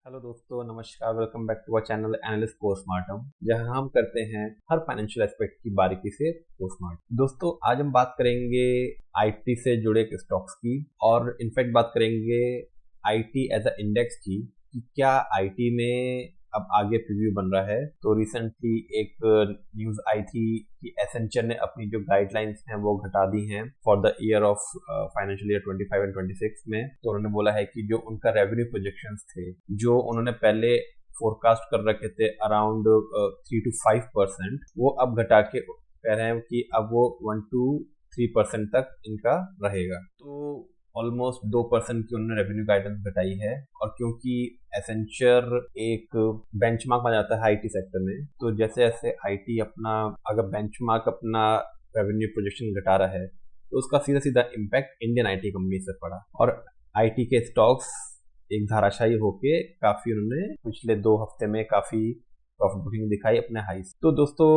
Hello दोस्तों, नमस्कार। Welcome back to our channel analyst postmortem, जहां हम करते हैं हर फाइनेंशियल एस्पेक्ट की बारीकी से पोस्टमार्टम। दोस्तों, आज हम बात करेंगे आईटी से जुड़े स्टॉक्स की, और इनफैक्ट बात करेंगे आईटी एज अ इंडेक्स की कि क्या आईटी में अब आगे प्रीव्यू बन रहा है। तो रिसेंटली एक न्यूज आई थी कि एसेंचर ने अपनी जो गाइडलाइंस हैं वो घटा दी हैं for the year of financial year 25 and 26 में। तो उन्होंने बोला है कि जो उनका रेवेन्यू प्रोजेक्शंस थे, जो उन्होंने पहले फोरकास्ट कर रखे थे अराउंड 3 to 5%, वो अब घटा के कह रहे हैं कि अब वो 1 to 3% तक इनका रहेगा। तो ऑलमोस्ट 2% की उन्होंने रेवेन्यू गाइडेंस घटाई है। और क्योंकि एसेंचर एक बेंचमार्क बन जाता है आईटी सेक्टर में, तो जैसे जैसे आईटी अपना अगर बेंचमार्क अपना रेवेन्यू प्रोजेक्शन घटा रहा है, तो उसका सीधा सीधा इम्पैक्ट इंडियन आईटी कंपनी से पड़ा, और आईटी के स्टॉक्स एक धाराशायी होके काफी उन्होंने पिछले 2 हफ्ते में काफी प्रॉफिट बुकिंग दिखाई अपने हाई। तो दोस्तों,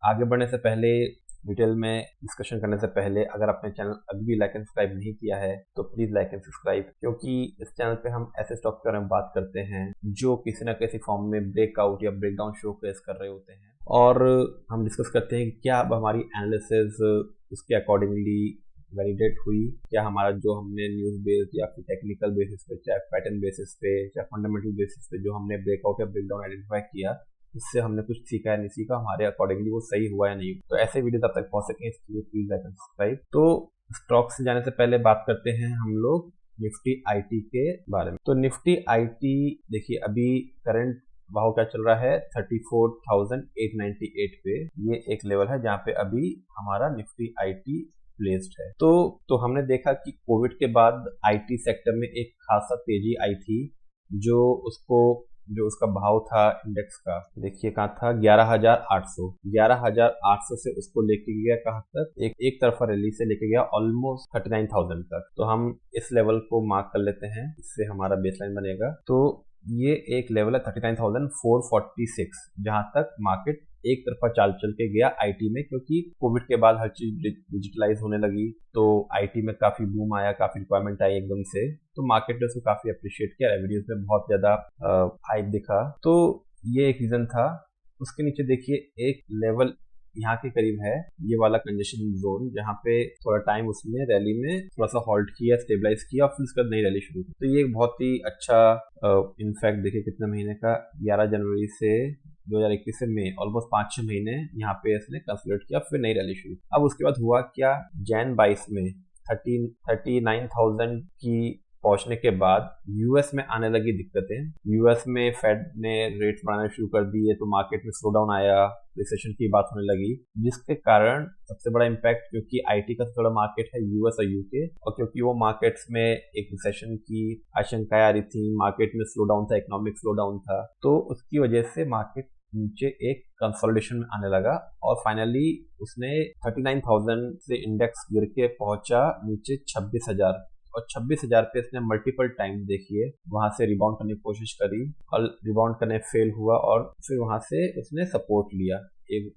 आगे बढ़ने से पहले, डिटेल में डिस्कशन करने से पहले, अगर आपने चैनल अभी भी लाइक एंड सब्सक्राइब नहीं किया है तो प्लीज लाइक एंड सब्सक्राइब, क्योंकि इस चैनल पे हम ऐसे स्टॉक के बारे में बात करते हैं जो किसी न किसी फॉर्म में ब्रेकआउट या ब्रेकडाउन शो केस कर रहे होते हैं, और हम डिस्कस करते हैं कि क्या अब हमारी एनालिसिस उसके अकॉर्डिंगली वैलिडेट हुई, क्या हमारा जो हमने न्यूज बेस्ड या फिर टेक्निकल बेसिस पे, चाहे पैटर्न बेसिस पे, चाहे फंडामेंटल बेसिस पे जो हमने ब्रेकआउट या ब्रेकडाउन आइडेंटिफाई किया, इससे हमने कुछ सीखा या नहीं सीखा, हमारे अकॉर्डिंगली वो सही हुआ या नहीं। तो ऐसे वीडियो तब तक पहुंच सकें, इसके लिए प्लीज लाइक एंड सब्सक्राइब। तो स्टॉक से जाने से पहले बात करते हैं हम लोग निफ्टी आईटी के बारे में। तो निफ्टी आईटी देखिए, अभी करंट भाव क्या चल रहा है, 34,898 पे। ये एक लेवल है जहाँ पे अभी हमारा निफ्टी आईटी प्लेस्ड है। तो हमने देखा कि कोविड के बाद आईटी सेक्टर में एक खासा तेजी आई थी, जो उसका भाव था इंडेक्स का, देखिए कहाँ था, 11,800 से उसको लेके गया कहाँ तक, एक तरफा रैली से लेके गया ऑलमोस्ट 39,000 तक। तो हम इस लेवल को मार्क कर लेते हैं, इससे हमारा बेसलाइन बनेगा। तो ये एक लेवल है 39,446, जहां तक मार्केट एक तरफा चाल चल के गया आईटी में, क्योंकि कोविड के बाद हर चीज डिजिटलाइज होने लगी, तो आईटी में काफी बूम आया, काफी रिक्वायरमेंट आई एकदम से, तो मार्केट ने उसको काफी अप्रिशिएट किया, रेवेन्यूज में बहुत ज्यादा हाइप दिखा। तो ये एक रीजन था। उसके नीचे देखिए एक लेवल यहाँ के करीब है, ये वाला कंजेशन जोन, जहाँ पे थोड़ा टाइम उसने रैली में थोड़ा सा हॉल्ट किया, स्टेबलाइज किया, और फिर उसके बाद नई रैली शुरू की। तो ये बहुत ही अच्छा, इनफैक्ट देखिए कितने महीने का, 11 जनवरी से 2021 से मई, ऑलमोस्ट 5-6 महीने यहाँ पे इसने कंसोलिडेट किया, फिर नई रैली शुरू। अब उसके बाद हुआ क्या, जैन 22 में 39,000 की पहुंचने के बाद यूएस में आने लगी दिक्कतें। यूएस में फेड ने रेट्स बढ़ाना शुरू कर दिए, तो मार्केट में स्लो डाउन आया, रिसेशन की बात होने लगी, जिसके कारण सबसे बड़ा इम्पैक्ट, क्योंकि आईटी का सबसे बड़ा मार्केट है यूएस और यूके, और क्योंकि वो मार्केट्स में एक रिसेशन की आशंकाएं आ रही थी, मार्केट में स्लो डाउन था, इकोनॉमिक स्लो डाउन था, तो उसकी वजह से मार्केट नीचे एक कंसोलिडेशन में आने लगा, और फाइनली उसने 39,000 से इंडेक्स गिर के पहुंचा नीचे 26,000, और 26,000 पे इसने मल्टीपल टाइम देखिए वहां से रिबाउंड करने की कोशिश करी, और रिबाउंड करने फेल हुआ, और फिर वहां से उसने सपोर्ट लिया, एक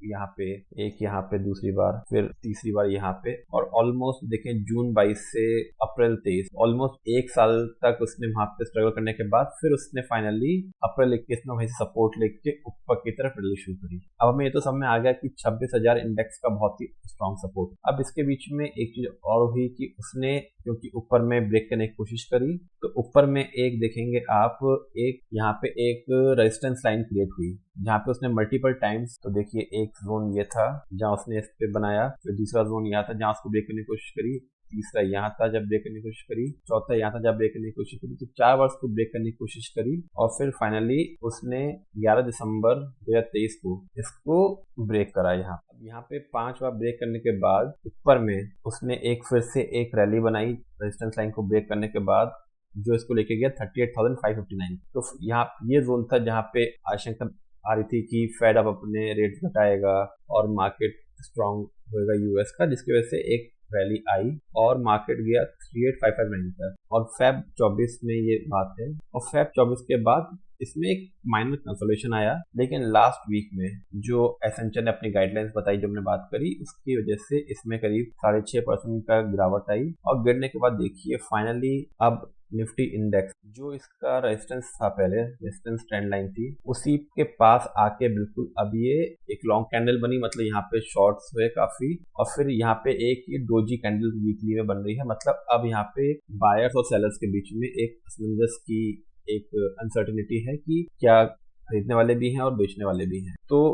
यहाँ पे दूसरी बार, फिर तीसरी बार यहाँ पे, और ऑलमोस्ट देखें जून 22 से अप्रैल 23, ऑलमोस्ट 1 साल तक उसने वहां पे स्ट्रगल करने के बाद फिर उसने फाइनली अप्रैल 21 में वहीं से सपोर्ट लेके ऊपर की तरफ रैली शुरू करी। अब हमें ये तो समझ में आ गया कि 26,000 इंडेक्स का बहुत ही स्ट्रॉन्ग सपोर्ट। अब इसके बीच में एक चीज और हुई कि उसने, क्योंकि ऊपर में ब्रेक करने की कोशिश करी, तो ऊपर में एक देखेंगे आप, एक यहाँ पे एक रेजिस्टेंस लाइन क्रिएट हुई, जहाँ पे उसने मल्टीपल टाइम्स, तो देखिए एक जोन ये था जहाँ उसने इस पे बनाया, फिर दूसरा जोन यहाँ था जहाँ उसको ब्रेक करने की कोशिश करी, तीसरा यहाँ था जब ब्रेक करने की कोशिश करी, चौथा यहाँ था जब ब्रेक करने की कोशिश करी, तो 4 बार उसको ब्रेक करने की कोशिश करी, और फिर फाइनली उसने 11 दिसंबर 2023 को इसको ब्रेक करा। यहाँ पे 5 बार ब्रेक करने के बाद ऊपर में उसने फिर से एक रैली बनाई रेजिस्टेंस लाइन को ब्रेक करने के बाद, जो इसको लेके गया 38,559। तो यहाँ ये जोन था जहाँ पे आशंका आ रही थी कि फेड अब अपने रेट घटाएगा और मार्केट स्ट्रांग होएगा यूएस का, जिसकी वजह से एक रैली आई और मार्केट गया 38,559 तक, और फेब 24 में ये बात है, और फेब 24 के बाद इसमें एक माइनर कंसोलेशन आया, लेकिन लास्ट वीक में जो एसेंचर ने अपनी गाइडलाइंस बताई, जो हमने बात करी, उसकी वजह से इसमें करीब 6.5% का गिरावट आई और गिरने के बाद देखिए फाइनली अब निफ्टी इंडेक्स जो इसका रेजिस्टेंस था, पहले रेजिस्टेंस ट्रेंड लाइन थी, उसी के पास आके बिल्कुल अब ये एक लॉन्ग कैंडल बनी, मतलब यहाँ पे शॉर्ट्स हुए काफी, और फिर यहाँ पे एक ये डोजी कैंडल वीकली में बन रही है। मतलब अब यहाँ पे बायर्स और सेलर्स के बीच में एक असमंजस की एक अनसर्टेनिटी है कि क्या खरीदने वाले भी हैं और बेचने वाले भी हैं। तो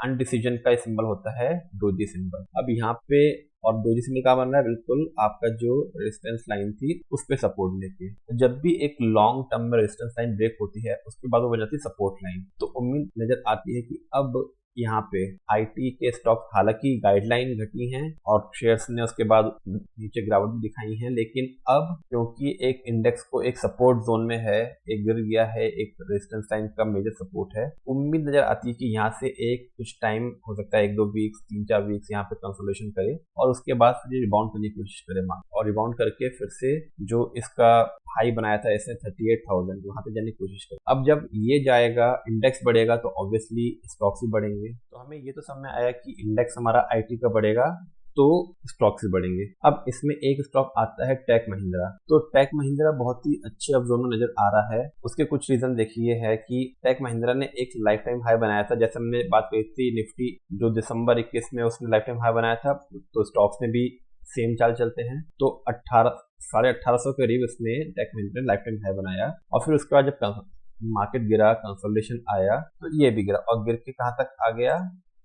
अनडिसीजन का सिंबल होता है डोजी सिंबल। अब यहाँ पे और डोजी सिंबल का बन रहा है बिल्कुल आपका जो रेजिस्टेंस लाइन थी उस पे सपोर्ट लेके। जब भी एक लॉन्ग टर्म में रेजिस्टेंस लाइन ब्रेक होती है उसके बाद वो बन जाती है सपोर्ट लाइन। तो उम्मीद नजर आती है कि अब यहाँ पे आईटी के स्टॉक, हालांकि गाइडलाइन घटी हैं और शेयर्स ने उसके बाद नीचे गिरावट भी दिखाई है, लेकिन अब क्योंकि एक इंडेक्स को एक सपोर्ट जोन में है, एक गिर गया है, एक रेजिस्टेंस लाइन का मेजर सपोर्ट है, उम्मीद नजर आती है कि यहाँ से एक कुछ टाइम हो सकता है, 1-2 वीक्स, 3-4 वीक्स यहाँ पे कंसोलिडेशन करे और उसके बाद फिर रिबाउंड करने की कोशिश करे मार्केट, और रिबाउंड करके फिर से जो इसका हाई बनाया था ऐसे 38,000 वहां पे जाने की कोशिश करें। अब जब ये जाएगा, इंडेक्स बढ़ेगा तो ऑब्वियसली स्टॉक्स भी बढ़ेंगे। तो हमें ये तो समझ में आया कि इंडेक्स हमारा आईटी का बढ़ेगा तो स्टॉक्स भी बढ़ेंगे। अब इसमें एक स्टॉक आता है टेक महिंद्रा। तो टेक महिंद्रा बहुत ही अच्छे ऑब्जर्व में नजर आ रहा है। उसके कुछ रीजन देखिए है कि टेक महिंद्रा ने एक लाइफ टाइम हाई बनाया था, जैसे हमने बात करी थी निफ्टी जो दिसंबर 21 में उसने लाइफ टाइम हाई बनाया था, तो स्टॉक्स में भी सेम चाल चलते हैं। तो 18,500 के करीब इसने टेक महिंद्रा ने लाइफ टाइम हाई बनाया और फिर उसके बाद जब मार्केट गिरा, कंसोलिडेशन आया, तो ये भी गिरा और गिर के कहां तक आ गया,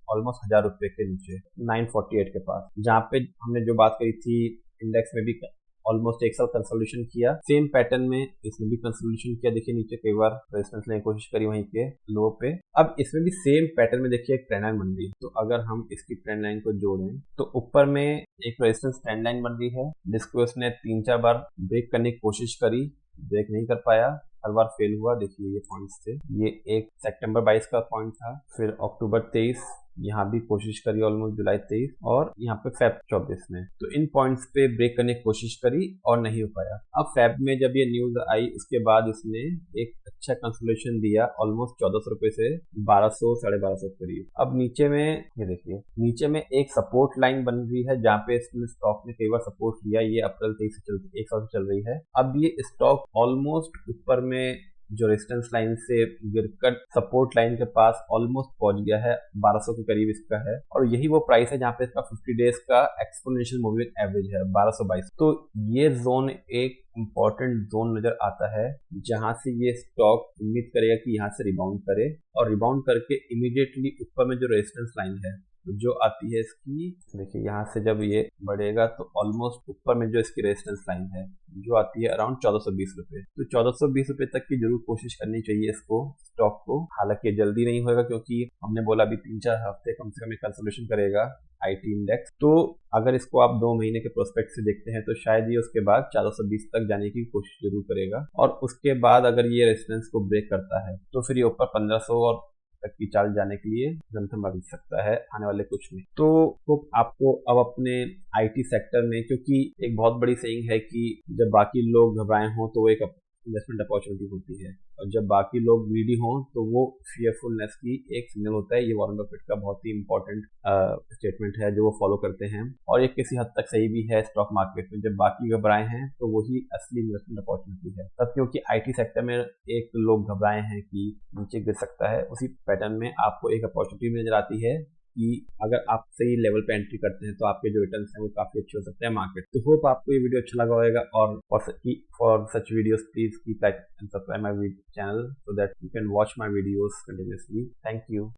ऑलमोस्ट 1000 रुपए के नीचे, 948 के पास, जहां पे हमने जो बात करी थी इंडेक्स में भी ऑलमोस्ट एक साल कंसोलिडेशन किया। सेम पैटर्न में इसने भी कंसोलिडेशन किया, देखिए नीचे कई बार रेजिस्टेंस लेने की कोशिश करी वहीं के लो पे। अब इसमें भी सेम पैटर्न में देखिए एक ट्रेंड लाइन बन रही है। तो अगर हम इसकी ट्रेंड लाइन को जोड़ें तो ऊपर में एक रेजिस्टेंस ट्रेंड लाइन बन रही है जिसको उसने 3-4 बार ब्रेक करने की कोशिश करी, ब्रेक नहीं कर पाया, हर बार फेल हुआ। देखिए ये पॉइंट्स थे, ये एक सितंबर 22 का पॉइंट था, फिर अक्टूबर 23 यहाँ भी कोशिश करी, ऑलमोस्ट जुलाई 23 और यहाँ पे फेब 24 में। तो इन पॉइंट्स पे ब्रेक करने की कोशिश करी और नहीं हो पाया। अब फेब में जब ये न्यूज आई उसके बाद इसने एक अच्छा कंसोलिडेशन दिया, ऑलमोस्ट 1400 रुपए से 1200, 1250 करीब। अब नीचे में ये देखिए, नीचे में एक सपोर्ट लाइन बन रही है जहाँ पे इसने स्टॉक ने कई बार सपोर्ट लिया। ये अप्रैल 23 से एक साल से चल रही है। अब ये स्टॉक ऑलमोस्ट ऊपर में जो रेजिस्टेंस लाइन से गिरकर सपोर्ट लाइन के पास ऑलमोस्ट पहुंच गया है, 1200 के करीब इसका है और यही वो प्राइस है जहां पे इसका 50 डेज का एक्सपोनेंशियल मूविंग एवरेज है 1222। तो ये जोन एक इंपॉर्टेंट जोन नजर आता है जहां से ये स्टॉक उम्मीद करेगा कि यहाँ से रिबाउंड करे और रिबाउंड करके इमीडिएटली ऊपर में जो रेजिस्टेंस लाइन है जो आती है इसकी, देखिए यहाँ से जब ये बढ़ेगा तो ऑलमोस्ट ऊपर में जो इसकी रेजिस्टेंस लाइन है जो आती है अराउंड 1420 रुपए। तो 1420 रुपए तक की जरूर कोशिश करनी चाहिए इसको, स्टॉक को। हालांकि जल्दी नहीं होगा क्योंकि हमने बोला अभी 3-4 हफ्ते कम से कम कंसोलिडेशन करेगा आईटी इंडेक्स। तो अगर इसको आप 2 महीने के प्रोस्पेक्ट से देखते हैं तो शायद ये उसके बाद 1420 तक जाने की कोशिश जरूर करेगा और उसके बाद अगर ये रेजिस्टेंस को ब्रेक करता है तो फिर ये ऊपर 1500 और तक की चाल जाने के लिए जमथम लग सकता है आने वाले कुछ में। तो आपको अब अपने आईटी सेक्टर में, क्योंकि एक बहुत बड़ी सेइंग है कि जब बाकी लोग घबराए हों तो वो एक इन्वेस्टमेंट अपॉर्चुनिटी होती है और जब बाकी लोग ग्रीडी हों तो वो फियरफुलनेस की एक सिग्नल होता है। ये वॉरेन बफेट का बहुत ही इंपॉर्टेंट स्टेटमेंट है जो वो फॉलो करते हैं और ये किसी हद तक सही भी है। स्टॉक मार्केट में जब बाकी घबराए हैं तो वही असली इन्वेस्टमेंट अपॉर्चुनिटी है। तब क्योंकि आईटी सेक्टर में एक लोग घबराए हैं कि नीचे गिर सकता है, उसी पैटर्न में आपको एक अपॉर्चुनिटी नजर आती है कि अगर आप सही लेवल पे एंट्री करते हैं तो आपके जो रिटर्न्स हैं वो काफी अच्छे हो सकते हैं मार्केट। तो होप आपको ये वीडियो अच्छा लगा होगा और for such videos please keep like and subscribe my channel so that you can watch my videos continuously. Thank you.